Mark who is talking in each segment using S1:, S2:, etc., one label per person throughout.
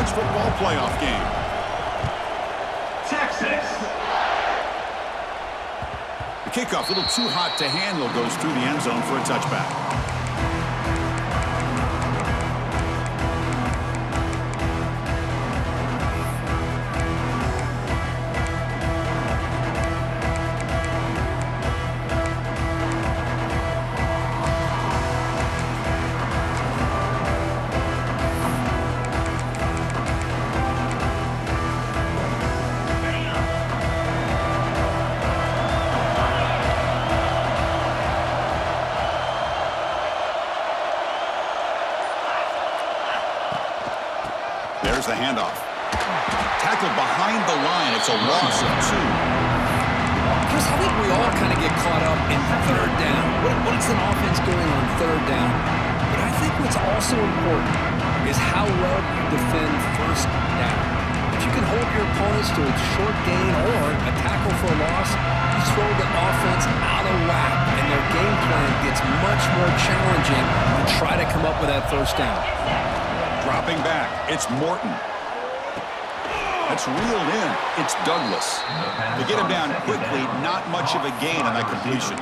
S1: college football playoff game.
S2: Texas.
S1: The kickoff, a little too hot to handle, goes through the end zone for a touchback. There's the handoff. Tackled behind the line. It's a loss of 2.
S3: Chris, I think we all kind of get caught up in third down. What's an offense doing on third down? But I think what's also important is how well you defend first down. If you can hold your opponents to a short gain or a tackle for a loss, you throw the offense out of whack, and their game plan gets much more challenging to try to come up with that first down.
S1: Dropping back, it's Morton. That's reeled in. It's Douglas. To get him down quickly, not much of a gain on that completion.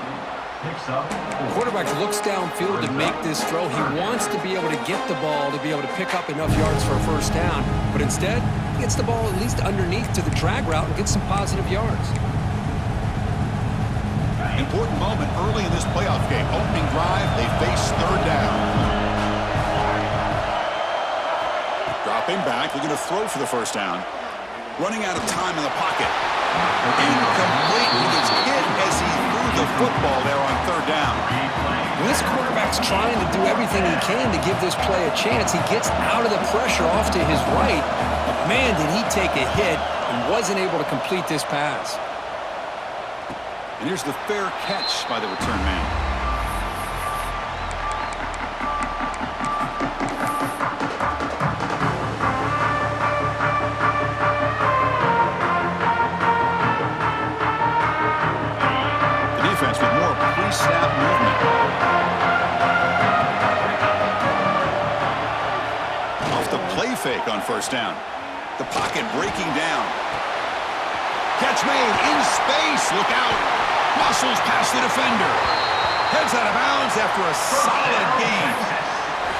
S3: The quarterback looks downfield to make this throw. He wants to be able to get the ball to be able to pick up enough yards for a first down, but instead, he gets the ball at least underneath to the drag route and gets some positive yards.
S1: Important moment early in this playoff game. Opening drive, they face third down. Dropping back, looking to throw for the first down. Running out of time in the pocket. Incomplete. He gets hit as he threw the football there on third down.
S3: When this quarterback's trying to do everything he can to give this play a chance, he gets out of the pressure off to his right. But man, did he take a hit and wasn't able to complete this pass.
S1: And here's the fair catch by the return man. Snap movement. Off the play fake on first down. The pocket breaking down. Catch made in space. Look out. Muscles past the defender. Heads out of bounds after a solid gain.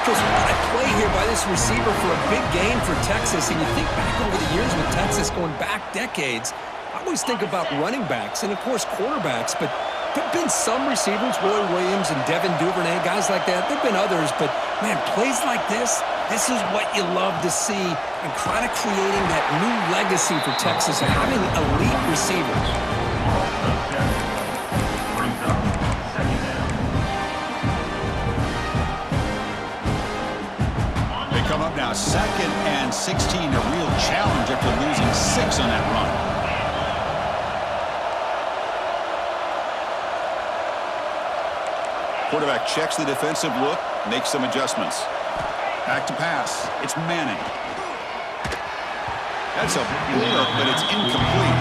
S3: Because what a play here by this receiver for a big gain for Texas. And you think back over the years with Texas going back decades, I always think about running backs and, of course, quarterbacks, but there have been some receivers, Roy Williams and Devin Duvernay, guys like that. There have been others, but, man, plays like this is what you love to see and kind of creating that new legacy for Texas of having elite receivers.
S1: They come up now 2nd and 16, a real challenge after losing 6 on that run. Quarterback checks the defensive look, makes some adjustments. Back to pass. It's Manning. That's a blur, but it's incomplete.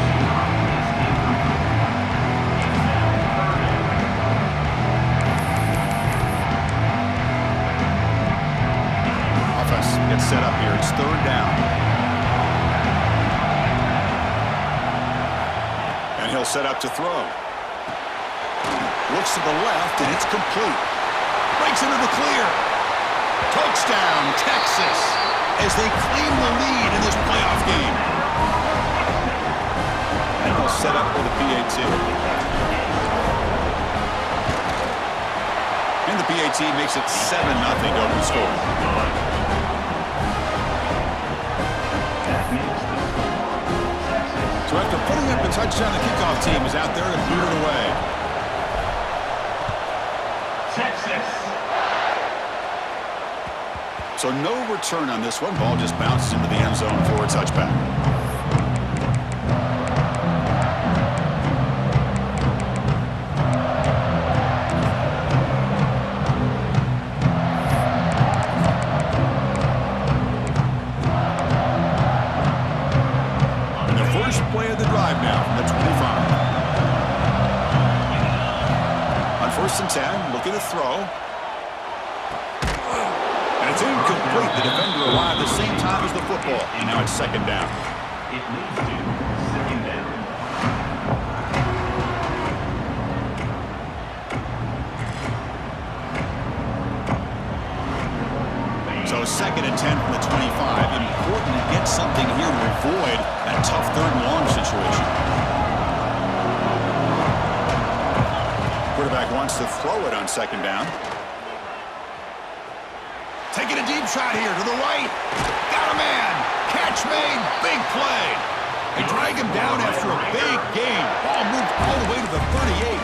S1: Offense gets set up here. It's third down. And he'll set up to throw. Looks to the left, and it's complete. Breaks into the clear. Touchdown, Texas, as they claim the lead in this playoff game. And they'll set up for the PAT. And the PAT makes it 7-0 over the score. So after putting up a touchdown, the kickoff team is out there to boot it away. So no return on this one. Ball just bounces into the end zone for a touchback. And the first play of the drive now from the 25. On 1st and 10, looking to throw. It's incomplete. The defender arrived the same time as the football, and now it's second down.
S2: It leads to second down.
S1: So second and 10 from the 25. Important to get something here to avoid that tough third and long situation. Quarterback wants to throw it on second down. Taking a deep shot here to the right. Got a man. Catch made. Big play. They drag him down after a big gain. Ball moved all the way to the 38.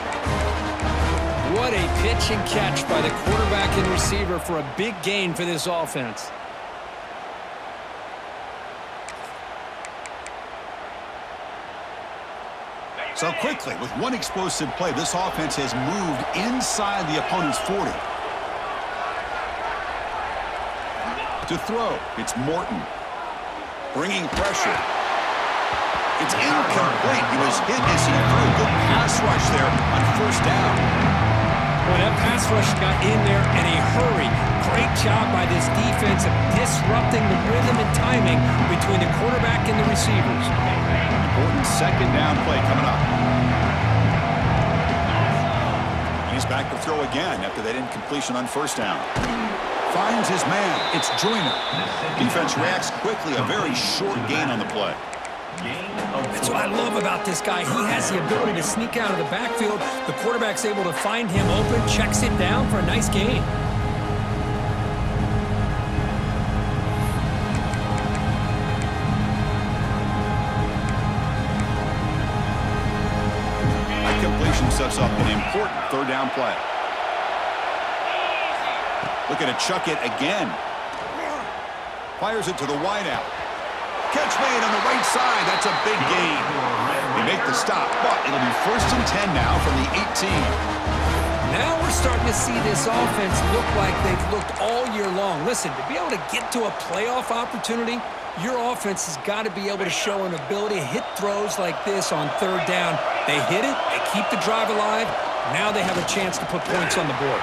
S3: What a pitch and catch by the quarterback and receiver for a big gain for this offense.
S1: So quickly, with one explosive play, this offense has moved inside the opponent's 40. To throw, it's Morton. Bringing pressure. It's incomplete. He was hit as he threw a good pass rush there on first down.
S3: Boy, that pass rush got in there in a hurry. Great job by this defense of disrupting the rhythm and timing between the quarterback and the receivers.
S1: Important second down play coming up. And he's back to throw again after that incompletion on first down. Finds his man. It's Joyner. Defense reacts quickly. A very short gain on the play.
S3: That's what I love about this guy. He has the ability to sneak out of the backfield. The quarterback's able to find him open, checks it down for a nice gain.
S1: That completion sets up an important third down play. Looking to chuck it again. Fires it to the wideout. Catch made on the right side. That's a big gain. They make the stop, but it'll be first and 10 now from the 18.
S3: Now we're starting to see this offense look like they've looked all year long. Listen, to be able to get to a playoff opportunity, your offense has got to be able to show an ability to hit throws like this on third down. They hit it, they keep the drive alive. Now they have a chance to put points on the board.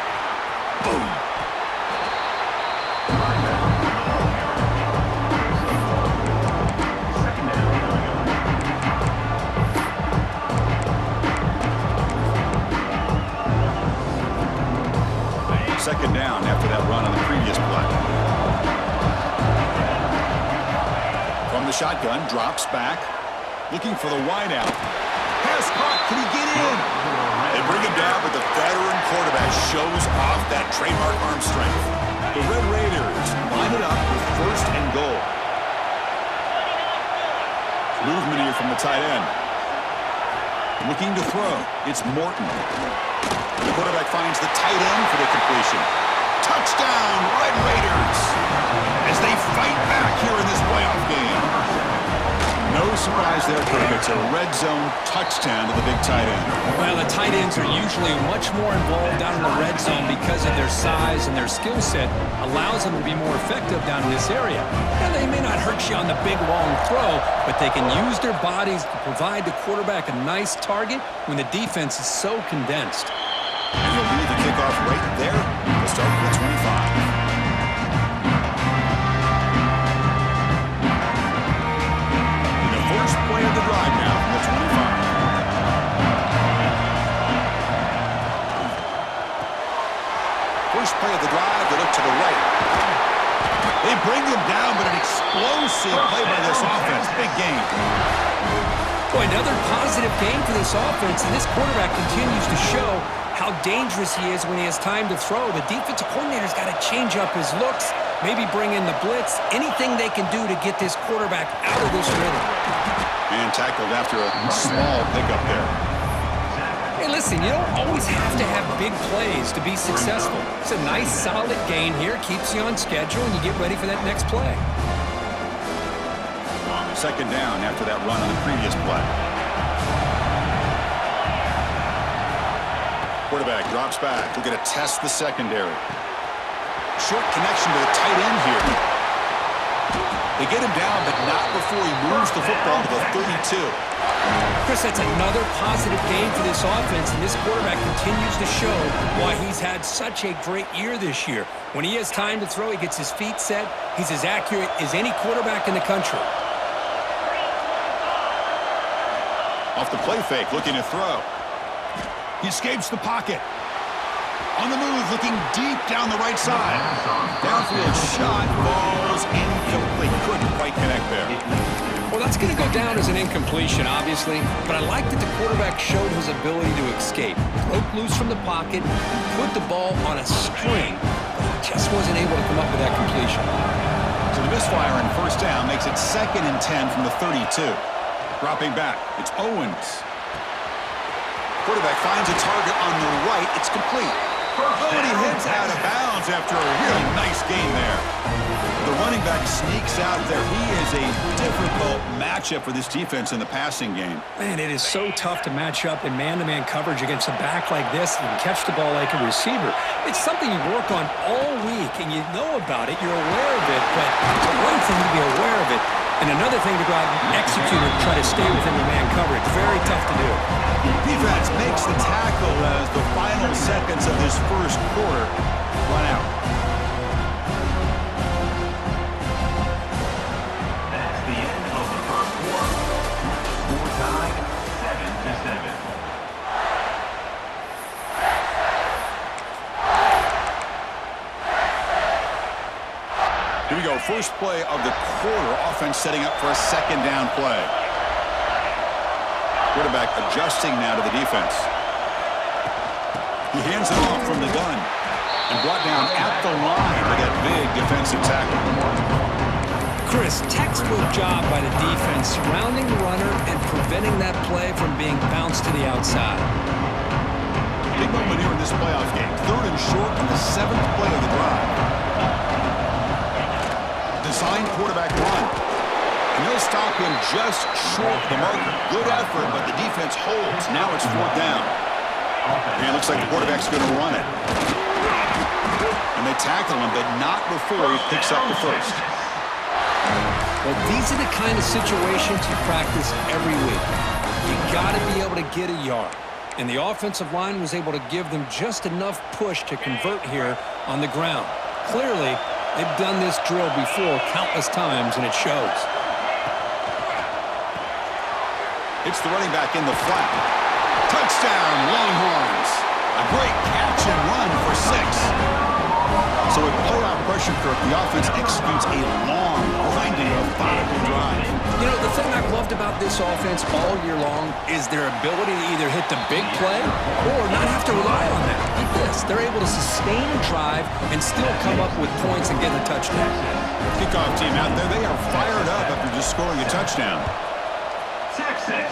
S1: Boom. Second down after that run on the previous play. From the shotgun, drops back, looking for the wideout. Pass caught. Can he get in? They bring him down, but the veteran quarterback shows off that trademark arm strength. The Red Raiders line it up with first and goal. Movement here from the tight end. Looking to throw. It's Morton. The quarterback finds the tight end for the completion. Touchdown, Red Raiders! As they fight back here in this playoff game. No surprise there, Kirk. It's a red zone touchdown to the big tight end.
S3: Well, the tight ends are usually much more involved down in the red zone because of their size and their skill set allows them to be more effective down in this area. Now, they may not hurt you on the big, long throw, but they can use their bodies to provide the quarterback a nice target when the defense is so condensed.
S1: And he'll lead the kickoff right there. We'll start with the 25. In the first play of the drive now from the 25. First play of the drive, they look to the right. They bring him down, but an explosive play by this offense. Big game.
S3: Boy, another positive game for this offense, and this quarterback continues to show how dangerous he is when he has time to throw. The defensive coordinator's got to change up his looks, maybe bring in the blitz, anything they can do to get this quarterback out of this rhythm.
S1: And tackled after a small pickup there.
S3: Hey, listen, you don't always have to have big plays to be successful. It's a nice, solid gain here, keeps you on schedule, and you get ready for that next play.
S1: Second down after that run on the previous play. Quarterback drops back. We're going to test the secondary. Short connection to the tight end here. They get him down, but not before he moves the football to the 32.
S3: Chris, that's another positive game for this offense, and this quarterback continues to show why he's had such a great year this year. When he has time to throw, he gets his feet set. He's as accurate as any quarterback in the country.
S1: Off the play fake, looking to throw. He escapes the pocket. On the move, looking deep down the right side. Downfield shot falls incomplete. Couldn't quite connect there.
S3: Well, that's going to go down as an incompletion, obviously, but I like that the quarterback showed his ability to escape. Broke loose from the pocket and put the ball on a string, but he just wasn't able to come up with that completion.
S1: So the misfire in first down makes it 2nd and 10 from the 32. Dropping back, it's Owens. Quarterback finds a target on the right. It's complete. Oh, and he heads out of bounds after a really nice game there. The running back sneaks out there. He is a difficult matchup for this defense in the passing game.
S3: Man, it is so tough to match up in man-to-man coverage against a back like this and catch the ball like a receiver. It's something you work on all week, and you know about it. You're aware of it, but it's one thing to be aware of it, and another thing to go out and execute and try to stay within the man coverage. Very tough to do.
S1: Defense makes the tackle as the final seconds of this first quarter run out.
S2: That's the end of the first quarter. Score tied 7-7.
S1: Here we go, first play of the quarter. Offense setting up for a 2nd down play. Quarterback adjusting now to the defense. He hands it off from the gun and brought down at the line by that big defensive tackle.
S3: Chris, textbook job by the defense surrounding the runner and preventing that play from being bounced to the outside.
S1: Big moment here in this playoff game. 3rd and short on the 7th play of the drive. Designed quarterback run. And they'll stop him just short of the marker. Good effort, but the defense holds. Now it's 4th down. And it looks like the quarterback's going to run it. And they tackle him, but not before he picks up the first.
S3: Well, these are the kind of situations you practice every week. You got to be able to get a yard. And the offensive line was able to give them just enough push to convert here on the ground. Clearly, they've done this drill before countless times, and it shows.
S1: It's the running back in the flat. Touchdown, Longhorns. A great catch and run for 6. So with blowout pressure curve, the offense executes a long, grinding, methodical drive.
S3: You know, the thing I've loved about this offense all year long is their ability to either hit the big play or not have to rely on that. Like this, they're able to sustain a drive and still come up with points and get a touchdown.
S1: Kickoff team out there, they are fired up after just scoring a touchdown.
S2: Texas.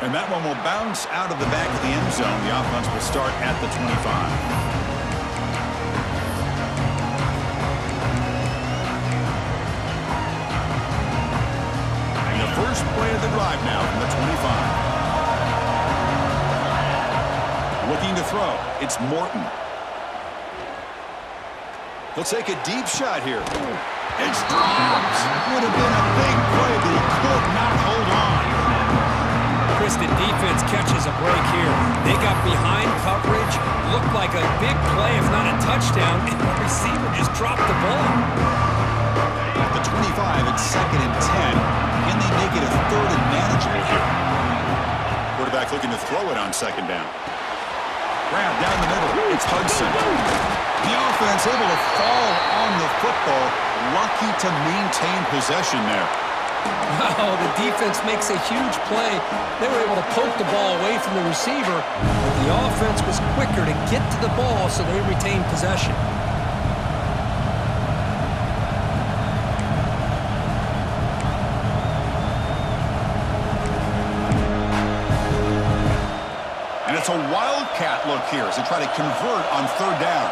S1: And that one will bounce out of the back of the end zone. The offense will start at the 25. First play of the drive now from the 25. Looking to throw. It's Morton. He'll take a deep shot here. It's dropped. Would have been a big play, but he could not hold on.
S3: Chris, the defense catches a break here. They got behind coverage. Looked like a big play, if not a touchdown, and the receiver just dropped the ball.
S1: At the 25, it's 2nd and 10. Can they make it a 3rd and manageable here? Quarterback looking to throw it on 2nd down. Grab down the middle. It's Hudson. The offense able to fall on the football. Lucky to maintain possession there.
S3: Wow, the defense makes a huge play. They were able to poke the ball away from the receiver, but the offense was quicker to get to the ball, so they retained possession.
S1: It's a wildcat look here as they try to convert on 3rd down.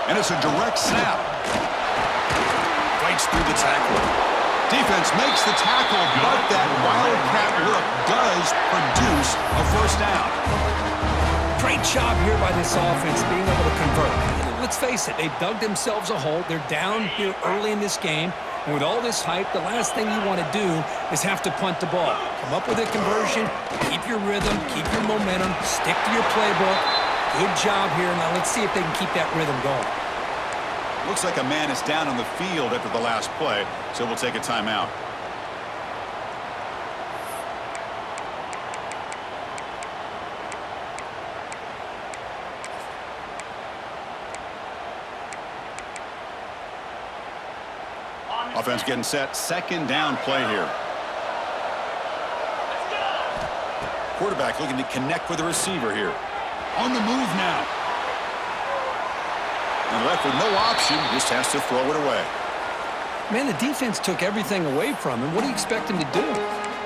S1: And it's a direct snap. Fights through the tackle. Defense makes the tackle, but that wildcat look does produce a 1st down.
S3: Great job here by this offense being able to convert. Let's face it, they've dug themselves a hole. They're down here early in this game. And with all this hype, the last thing you want to do is have to punt the ball. Come up with a conversion, keep your rhythm, keep your momentum, stick to your playbook. Good job here. Now let's see if they can keep that rhythm going.
S1: Looks like a man is down on the field after the last play, so we'll take a timeout. Offense getting set. Second down play here. Quarterback looking to connect with the receiver here. On the move now. And left with no option, just has to throw it away.
S3: Man, the defense took everything away from him. What do you expect him to do?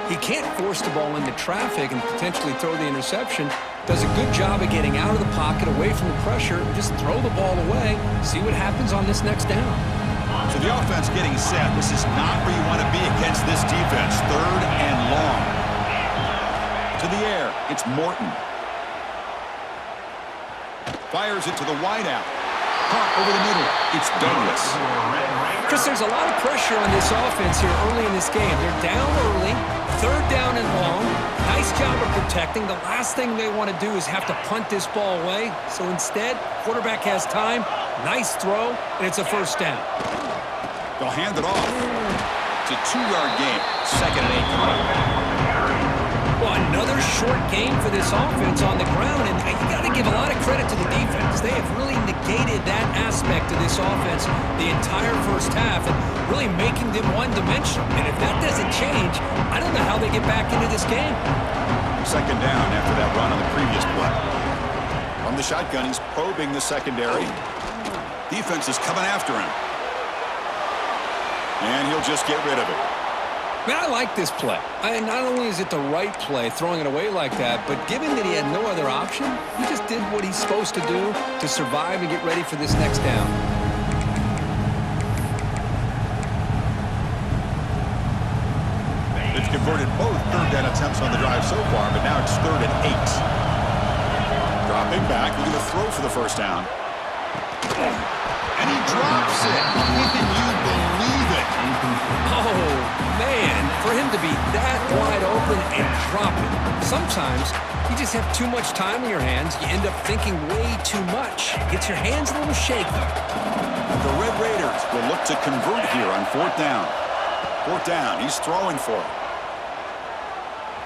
S3: He can't force the ball into traffic and potentially throw the interception. Does a good job of getting out of the pocket, away from the pressure, just throw the ball away, see what happens on this next down.
S1: So the offense getting set. This is not where you want to be against this defense. Third and long. To the air, it's Morton. Fires it to the wideout. Caught over the middle. It's Douglas.
S3: Chris, there's a lot of pressure on this offense here early in this game. They're down early, third down and long. Nice job of protecting. The last thing they want to do is have to punt this ball away. So instead, quarterback has time. Nice throw, and it's a first down.
S1: They'll hand it off. It's a 2-yard gain. Second and 8 coming up.
S3: Well, another short game for this offense on the ground, and you got to give a lot of credit to the defense. They have really negated that aspect of this offense the entire first half and really making them one-dimensional. And if that doesn't change, I don't know how they get back into this game.
S1: Second down after that run on the previous play. From the shotgun, he's probing the secondary. Defense is coming after him. And he'll just get rid of it.
S3: Man, I like this play. Not only is it the right play, throwing it away like that, but given that he had no other option, he just did what he's supposed to do to survive and get ready for this next down.
S1: It's converted both third down attempts on the drive so far, but now it's third and 8. Dropping back, looking to throw for the first down. And he drops it. Can you believe it?
S3: Oh, man, for him to be that wide open and drop it. Sometimes you just have too much time in your hands. You end up thinking way too much. Gets your hands a little shaky.
S1: The Red Raiders will look to convert here on fourth down. Fourth down, he's throwing for it.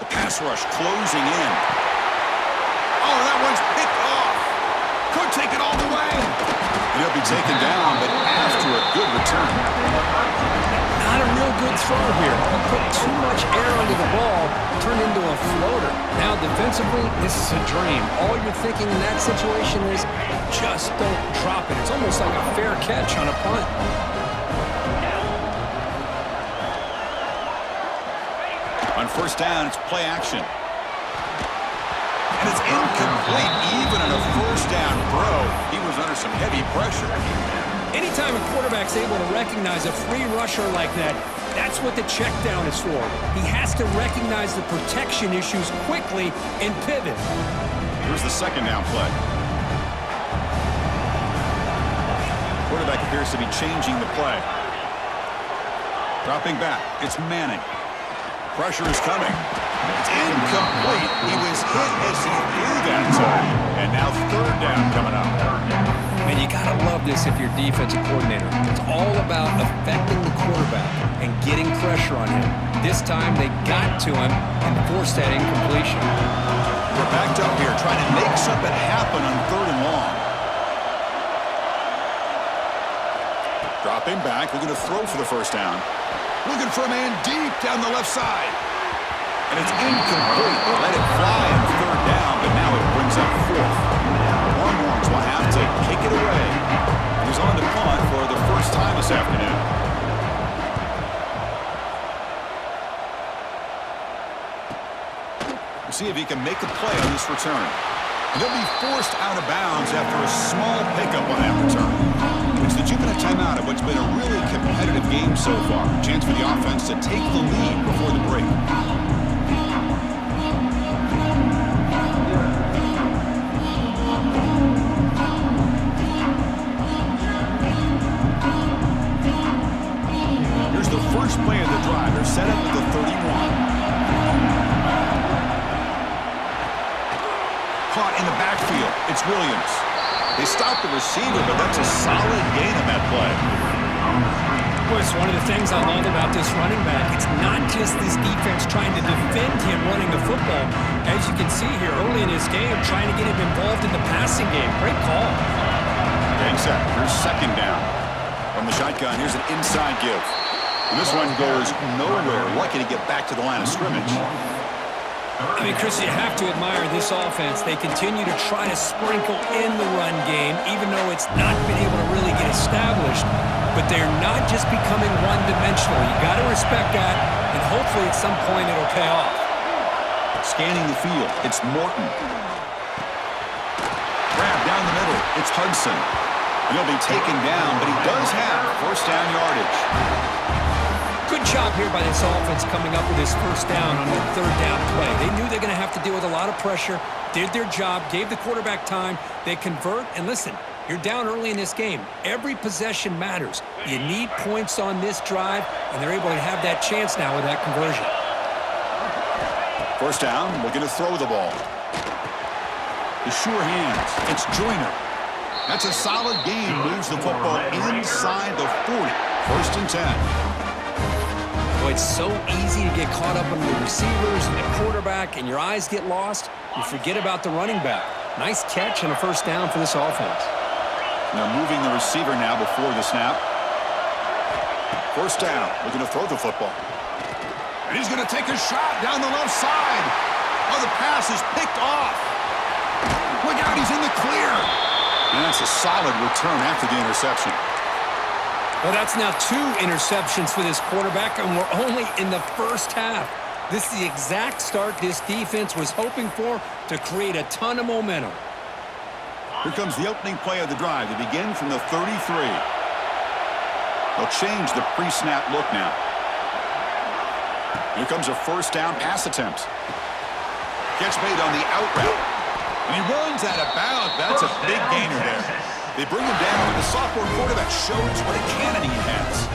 S1: The pass rush closing in. Oh, that one's picked off. Could take it all the way. He'll be taken down, but after a good return.
S3: Not a real good throw here. He put too much air under the ball, turned into a floater. Now, defensively, this is a dream. All you're thinking in that situation is just don't drop it. It's almost like a fair catch on a punt.
S1: On first down, it's play action. And it's incomplete. Even on a first down throw, he was under some heavy pressure.
S3: Anytime a quarterback's able to recognize a free rusher like that, that's what the check down is for. He has to recognize the protection issues quickly and pivot.
S1: Here's the second down play. Quarterback appears to be changing the play. Dropping back, it's Manning. Pressure is coming. It's incomplete. He was hit as he threw that time. And now third down coming up.
S3: And you got to love this if you're defensive coordinator. It's all about affecting the quarterback and getting pressure on him. This time they got to him and forced that incompletion.
S1: We're backed up here trying to make something happen on third and long. Dropping back, looking to throw for the first down. Looking for a man deep down the left side. And it's incomplete. They let it fly on third down, but now it brings up fourth. Longhorns will have to kick it away. He's on to punt for the first time this afternoon. We'll see if he can make a play on this return. And they'll be forced out of bounds after a small pickup on that return. It's the 2-minute timeout of what's been a really competitive game so far. Chance for the offense to take the lead before the break. It's Williams. They stopped the receiver, but that's a solid gain on that play.
S3: Of course, one of the things I love about this running back, it's not just this defense trying to defend him running the football. As you can see here early in his game, trying to get him involved in the passing game. Great call.
S1: Getting set. Here's second down. From the shotgun, here's an inside give. And this one goes nowhere. Lucky to get back to the line of scrimmage.
S3: I mean, Chris, you have to admire this offense. They continue to try to sprinkle in the run game, even though it's not been able to really get established. But they're not just becoming one-dimensional. You got to respect that, and hopefully at some point it'll pay off.
S1: Scanning the field, it's Morton. Grab down the middle, it's Hudson. And he'll be taken down, but he does have first down yardage.
S3: Good job here by this offense coming up with his first down on that third down play. They knew they're going to have to deal with a lot of pressure, did their job, gave the quarterback time. They convert, and listen, you're down early in this game. Every possession matters. You need points on this drive, and they're able to have that chance now with that conversion.
S1: First down, looking to throw the ball. The sure hands, it's Joyner. That's a solid gain, moves the football inside the 40. First and 10.
S3: Boy, it's so easy to get caught up on the receivers and the quarterback, and your eyes get lost. You forget about the running back. Nice catch and a first down for this offense.
S1: Now moving the receiver now before the snap. First down, looking to throw the football. And he's going to take a shot down the left side. Oh, the pass is picked off. Look out, he's in the clear. And that's a solid return after the interception.
S3: Well, that's now 2 interceptions for this quarterback, and we're only in the first half. This is the exact start this defense was hoping for to create a ton of momentum.
S1: Here comes the opening play of the drive. They begin from the 33. They'll change the pre-snap look now. Here comes a first down pass attempt. Catch made on the out route. And he runs out of bounds. That's a big gainer there. They bring him down, and the sophomore quarterback shows what a cannon he has.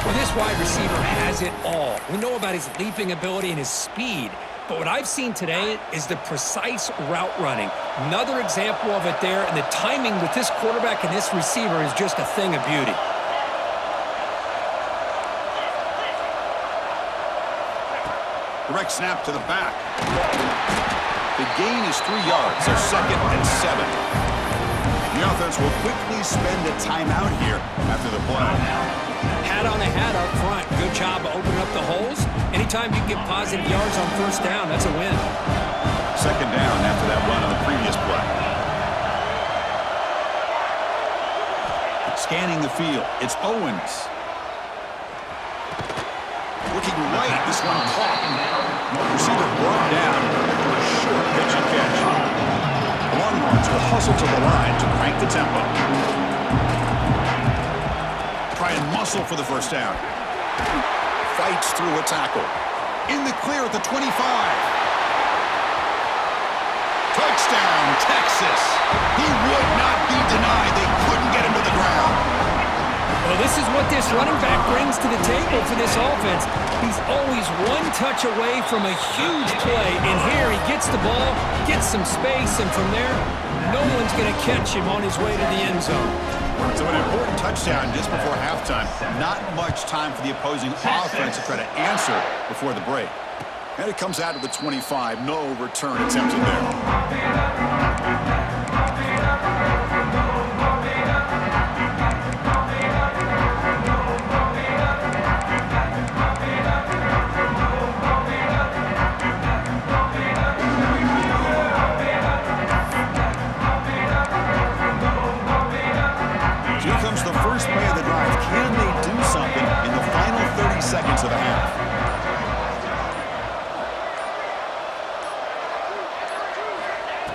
S3: Well, this wide receiver has it all. We know about his leaping ability and his speed, but what I've seen today is the precise route running. Another example of it there, and the timing with this quarterback and this receiver is just a thing of beauty.
S1: Direct snap to the back. The gain is 3 yards, so second and 7. The offense will quickly spend a timeout here after the play.
S3: Hat on a hat up front. Good job of opening up the holes. Anytime you get positive yards on first down, that's a win.
S1: Second down after that run on the previous play. Scanning the field, it's Owens. Looking right, this one caught. Receiver brought down after a short pitch and catch. Longhorns will hustle to the line to crank the tempo. Try and muscle for the first down. Fights through a tackle. In the clear at the 25. Touchdown, Texas. He would not be denied. They couldn't get him to the ground.
S3: Well, this is what this running back brings to the table for this offense. He's always one touch away from a huge play, and here he gets the ball, gets some space, and from there, no one's going to catch him on his way to the end zone.
S1: So an important touchdown just before halftime. Not much time for the opposing offense to try to answer before the break. And it comes out of the 25. No return attempted there. Here comes the first play of the drive. Can they do something in the final 30 seconds of the half?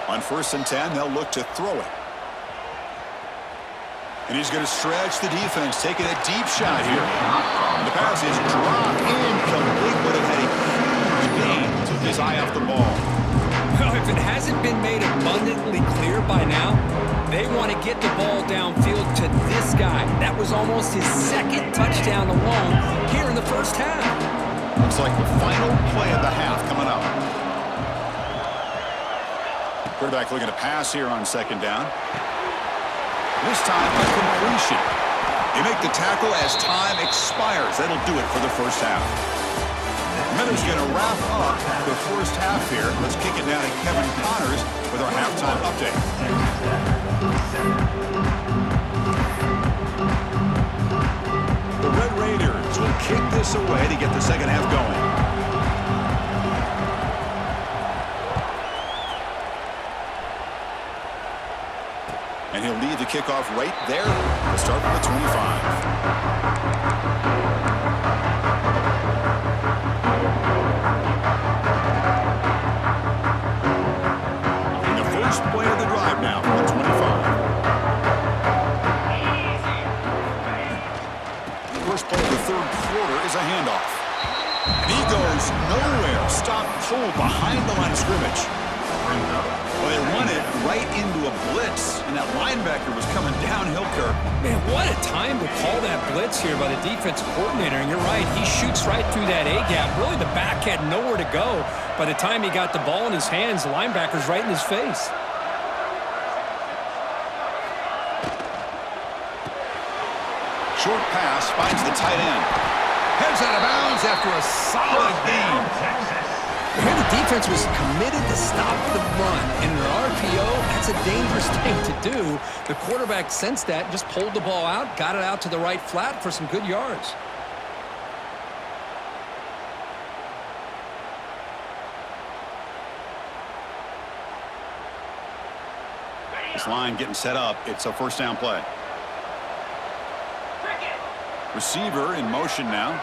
S1: On first and 10, they'll look to throw it. And he's going to stretch the defense, taking a deep shot here. And the pass is dropped incomplete. Would have had a huge gain. Took his eye off the ball.
S3: Well, if it hasn't been made abundantly clear by now, they want to get the ball downfield to this guy. That was almost his second touchdown alone here in the first half.
S1: Looks like the final play of the half coming up. Quarterback looking to pass here on second down. This time, a completion. You make the tackle as time expires. That'll do it for the first half. Miller's going to wrap up the first half here. Let's kick it down to Kevin Connors with our halftime update. The Red Raiders will kick this away to get the second half going. And he'll lead the kickoff right there to start from the 25. And the first play of the drive now from the 25. First play of the third quarter is a handoff. And he goes nowhere. Stop pull behind the line of scrimmage. Well, they run it right into a blitz, and that linebacker was coming downhill, Kirk.
S3: Man, what a time to call that blitz here by the defensive coordinator. And you're right, he shoots right through that A-gap. Really, the back had nowhere to go. By the time he got the ball in his hands, the linebacker's right in his face.
S1: Short pass finds the tight end. Heads out of bounds after a solid gain.
S3: Here the defense was committed to stop the run. And in an RPO, that's a dangerous thing to do. The quarterback sensed that, just pulled the ball out, got it out to the right flat for some good yards.
S1: This line getting set up. It's a first down play. Receiver in motion now.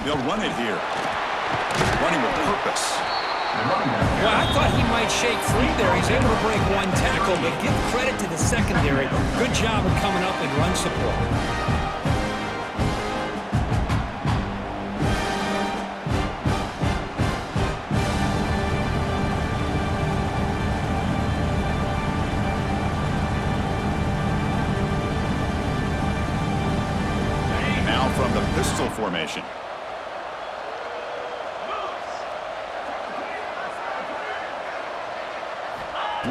S1: They'll run it here. Running with purpose.
S3: Well, I thought he might shake free there. He's able to break one tackle, but give credit to the secondary. Good job of coming up and run support.
S1: Now from the pistol formation.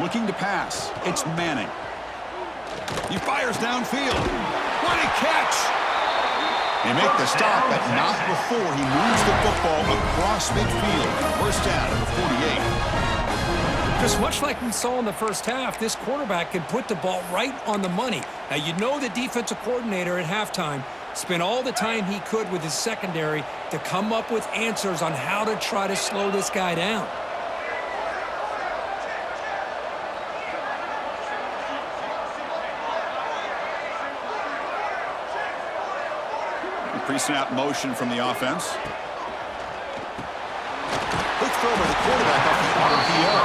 S1: Looking to pass. It's Manning. He fires downfield. What a catch! They make the stop, but not before he moves the football across midfield. First down at the 48.
S3: Just much like we saw in the first half, this quarterback can put the ball right on the money. Now, you know the defensive coordinator at halftime spent all the time he could with his secondary to come up with answers on how to try to slow this guy down.
S1: Pre-snap motion from the offense. Quick throw by the quarterback off the RPO.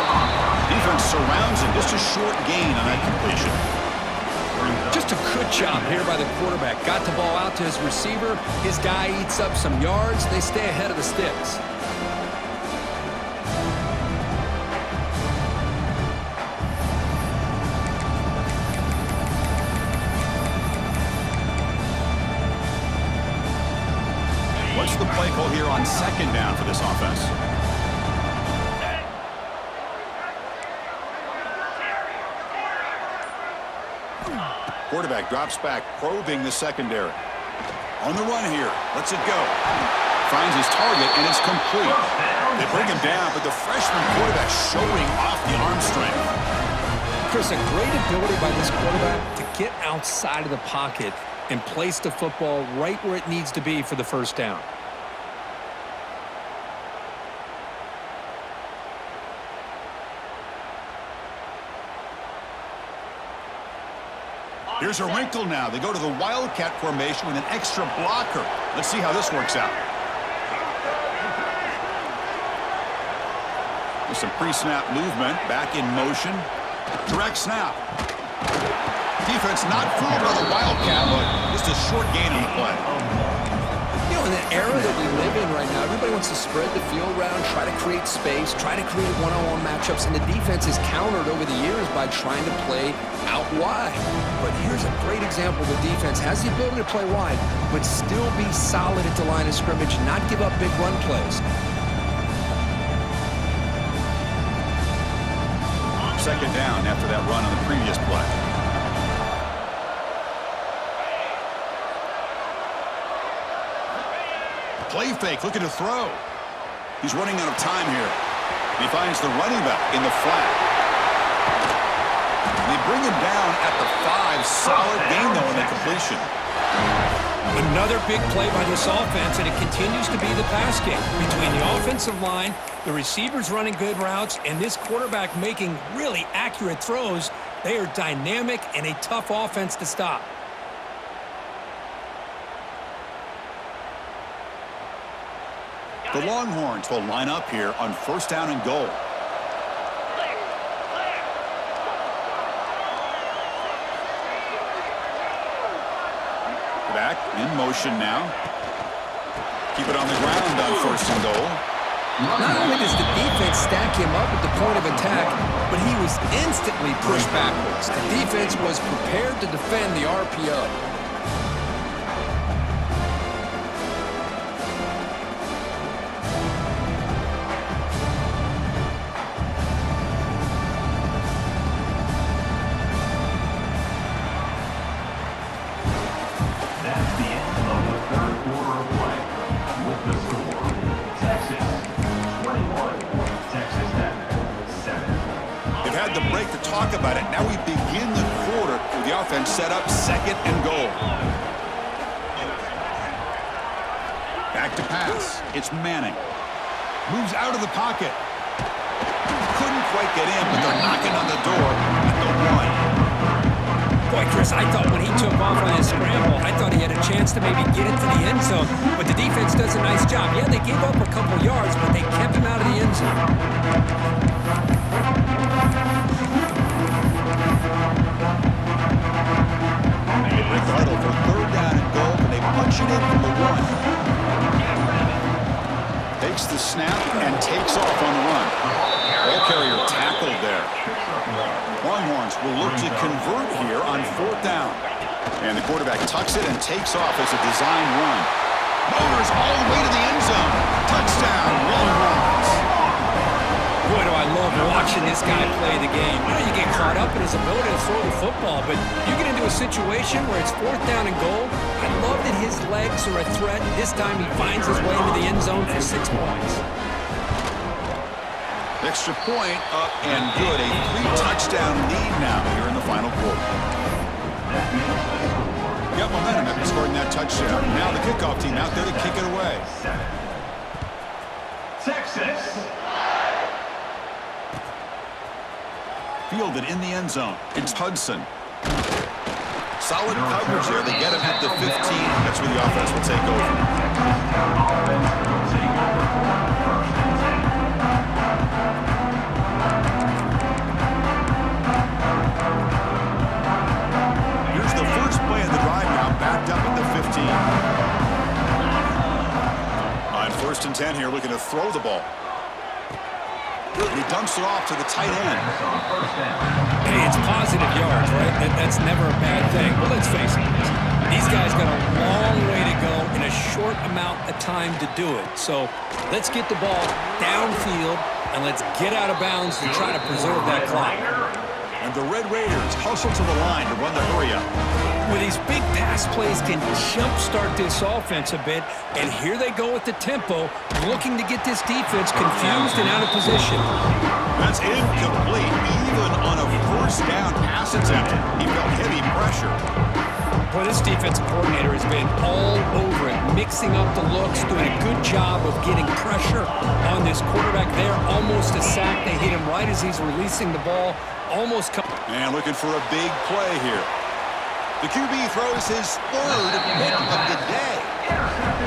S1: Defense surrounds him. Just a short gain on that completion.
S3: Just a good job here by the quarterback. Got the ball out to his receiver. His guy eats up some yards. They stay ahead of the sticks.
S1: What's the play call here on second down for this offense? Quarterback drops back, probing the secondary. On the run here. Lets it go. Finds his target, and it's complete. They bring him down, but the freshman quarterback showing off the arm strength.
S3: Chris, a great ability by this quarterback to get outside of the pocket and place the football right where it needs to be for the first down.
S1: Here's a wrinkle now. They go to the Wildcat formation with an extra blocker. Let's see how this works out. With some pre-snap movement, back in motion. Direct snap. Defense not fooled by the Wildcat, but just a short gain on the play.
S3: You know, in the era that we live in right now, everybody wants to spread the field around, try to create space, try to create one-on-one matchups, and the defense is countered over the years by trying to play out wide. But here's a great example. The defense has the ability to play wide, but still be solid at the line of scrimmage, not give up big run plays.
S1: Second down after that run on the previous play. Play fake, looking to throw. He's running out of time here. He finds the running back in the flat. They bring him down at the 5. Solid gain, though, in the completion.
S3: Another big play by this offense, and it continues to be the pass game. Between the offensive line, the receivers running good routes, and this quarterback making really accurate throws, they are dynamic and a tough offense to stop.
S1: The Longhorns will line up here on first down and goal. Back in motion now. Keep it on the ground on first and goal.
S3: Not only does the defense stack him up at the point of attack, but he was instantly pushed backwards. The defense was prepared to defend the RPO.
S1: About it. Now we begin the quarter with the offense set up second and goal. Back to pass. It's Manning. Moves out of the pocket. Couldn't quite get in, but they're knocking on the door at the 1.
S3: Boy, Chris, I thought when he took off on his scramble, I thought he had a chance to maybe get into the end zone, but the defense does a nice job. Yeah, they gave up a couple yards, but they kept him out of the end zone.
S1: Huddle for third down and goal, and they punch it in from the 1. Takes the snap and takes off on the run. Ball carrier tackled there. Longhorns will look to convert here on fourth down. And the quarterback tucks it and takes off as a design run. Motors all the way to the end zone. Touchdown, Longhorns.
S3: Boy, do I love watching this guy play the game. You know, you get caught up in his ability to throw the football, but you get into a situation where it's fourth down and goal. I love that his legs are a threat. This time he finds his way into the end zone for 6 points.
S1: Extra point up and good. A 3-touchdown lead now here in the final quarter. Got momentum after scoring that touchdown. Now the kickoff team out there to kick it away.
S2: Texas.
S1: Fielded in the end zone. It's Hudson. Solid coverage there. They get him at the 15. That's where the offense will take over. Here's the first play of the drive now, backed up at the 15. On first and 10 here, looking to throw the ball. He dumps it off to the tight end.
S3: Hey, it's positive yards, right? That's never a bad thing. But let's face it, these guys got a long way to go in a short amount of time to do it. So let's get the ball downfield and let's get out of bounds to try to preserve that clock.
S1: And the Red Raiders hustle to the line to run the hurry-up.
S3: Well, these big pass plays can jumpstart this offense a bit, and here they go with the tempo, looking to get this defense confused and out of position.
S1: That's incomplete. Even on a first down pass attempt, he felt heavy pressure.
S3: Boy, this defensive coordinator has been all over it, mixing up the looks, doing a good job of getting pressure on this quarterback there. Almost a sack. They hit him right as he's releasing the ball. Almost.
S1: And looking for a big play here. The QB throws his third pick of the day.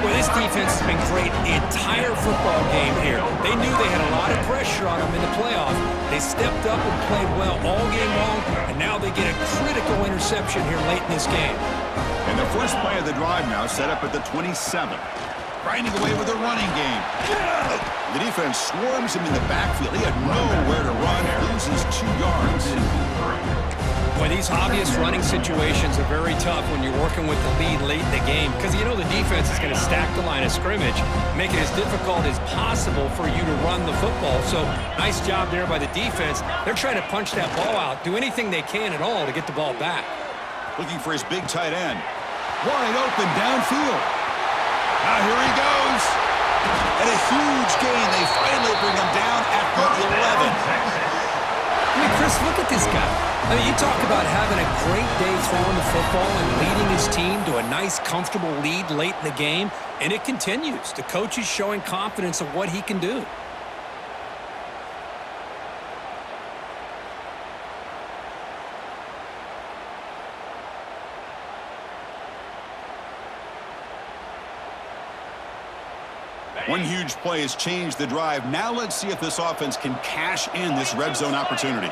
S3: Well, this defense has been great the entire football game here. They knew they had a lot of pressure on them in the playoff. They stepped up and played well all game long, and now they get a critical interception here late in this game.
S1: And the first play of the drive now set up at the 27. grinding away with a running game. The defense swarms him in the backfield. He had nowhere to run, loses 2 yards.
S3: Boy, these obvious running situations are very tough when you're working with the lead late in the game because you know the defense is going to stack the line of scrimmage, make it as difficult as possible for you to run the football. So nice job there by the defense. They're trying to punch that ball out, do anything they can at all to get the ball back.
S1: Looking for his big tight end. Wide open downfield. Now here he goes. And a huge gain. They finally bring him down at the 11.
S3: I mean, Chris, look at this guy. I mean, you talk about having a great day throwing the football and leading his team to a nice, comfortable lead late in the game, and it continues. The coach is showing confidence of what he can do.
S1: One huge play has changed the drive. Now let's see if this offense can cash in this red zone opportunity.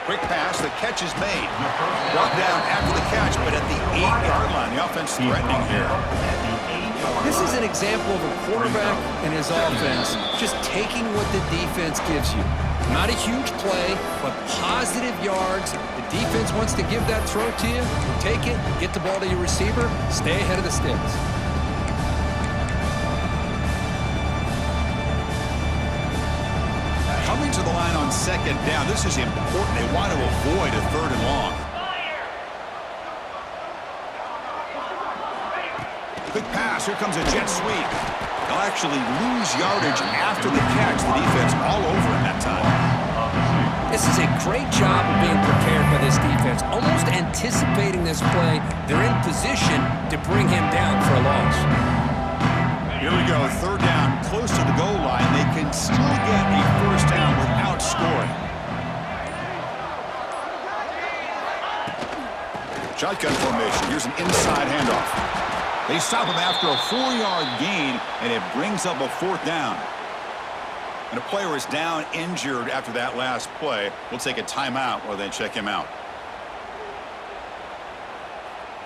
S1: Quick pass, the catch is made. Brought down after the catch, but at the 8-yard line, the offense threatening here.
S3: This is an example of a quarterback and his offense just taking what the defense gives you. Not a huge play, but positive yards. The defense wants to give that throw to you. You take it, get the ball to your receiver, stay ahead of the sticks.
S1: Coming to the line on 2nd down. This is important. They want to avoid a 3rd and long. Quick pass. Here comes a jet sweep. They'll actually lose yardage after the catch. The defense all over him that time.
S3: This is a great job of being prepared by this defense. Almost anticipating this play, they're in position to bring him down for a loss.
S1: Here we go, 3rd down, close to the goal line. They can still get a 1st down without scoring. Shotgun formation. Here's an inside handoff. They stop him after a 4-yard gain, and it brings up a 4th down. And a player is down injured after that last play. We'll take a timeout while they check him out.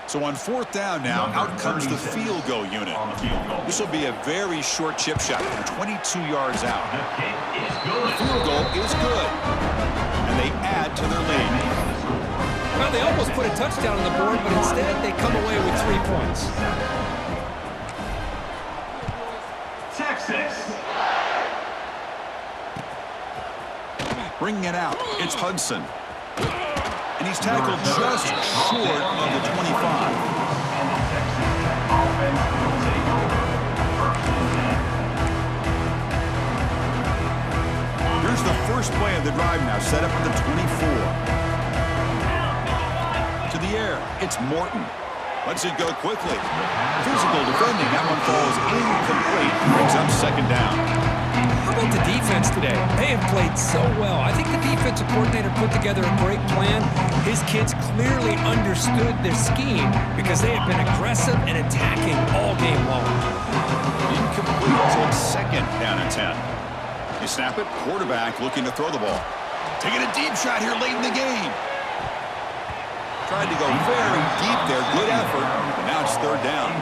S1: So on 4th down now, out comes the field goal unit. This will be a very short chip shot from 22 yards out. The field goal is good, and they add to their lead.
S3: Well, they almost put a touchdown on the board, but instead they come away with 3 points.
S2: Texas.
S1: Bringing it out, it's Hudson. And he's tackled just short of the 25. Here's the first play of the drive now, set up at the 24. To the air, it's Morton. Lets it go quickly. Physical defending, that one falls incomplete. Brings up 2nd down.
S3: How about the defense today? They have played so well. I think the defensive coordinator put together a great plan. His kids clearly understood their scheme because they have been aggressive and attacking all game long.
S1: Incomplete, so it's 2nd down and 10. You snap it, quarterback looking to throw the ball. Taking a deep shot here late in the game. Tried to go very deep there, good effort, but now it's 3rd down.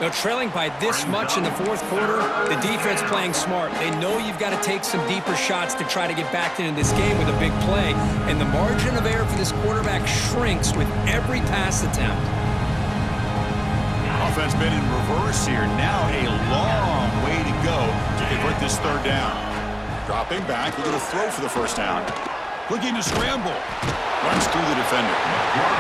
S3: Now, trailing by this much in the 4th quarter, the defense playing smart. They know you've got to take some deeper shots to try to get back into this game with a big play. And the margin of error for this quarterback shrinks with every pass attempt.
S1: Offense been in reverse here. Now a long way to go to convert this 3rd down. Dropping back, looking to throw for the 1st down. Looking to scramble. Runs through the defender.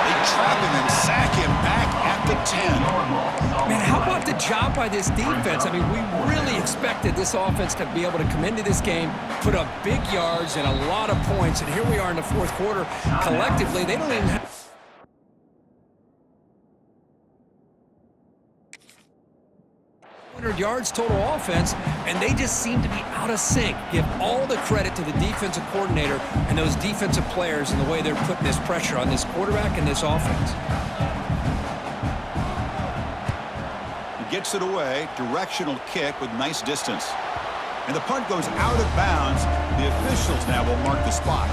S1: They trap him and sack him back at the 10.
S3: Man, how about the job by this defense? I mean, we really expected this offense to be able to come into this game, put up big yards and a lot of points, and here we are in the 4th quarter. Collectively, they don't even have 100 yards total offense, and they just seem to be out of sync. Give all the credit to the defensive coordinator and those defensive players and the way they're putting this pressure on this quarterback and this offense.
S1: He gets it away, directional kick with nice distance. And the punt goes out of bounds. The officials now will mark the spot.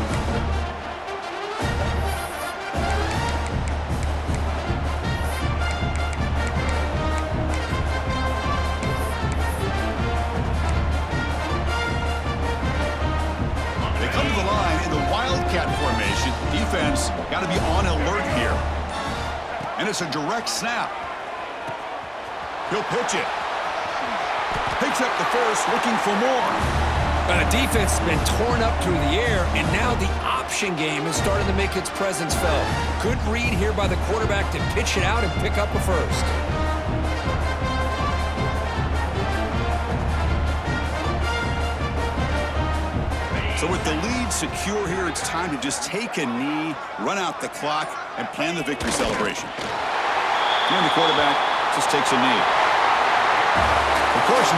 S1: the Wildcat formation. Defense got to be on alert here. And it's a direct snap. He'll pitch it. Picks up the first, looking for more.
S3: The defense has been torn up through the air, and now the option game is starting to make its presence felt. Good read here by the quarterback to pitch it out and pick up a first.
S1: So with the lead secure here, it's time to just take a knee, run out the clock, and plan the victory celebration. And the quarterback just takes a knee. Of course,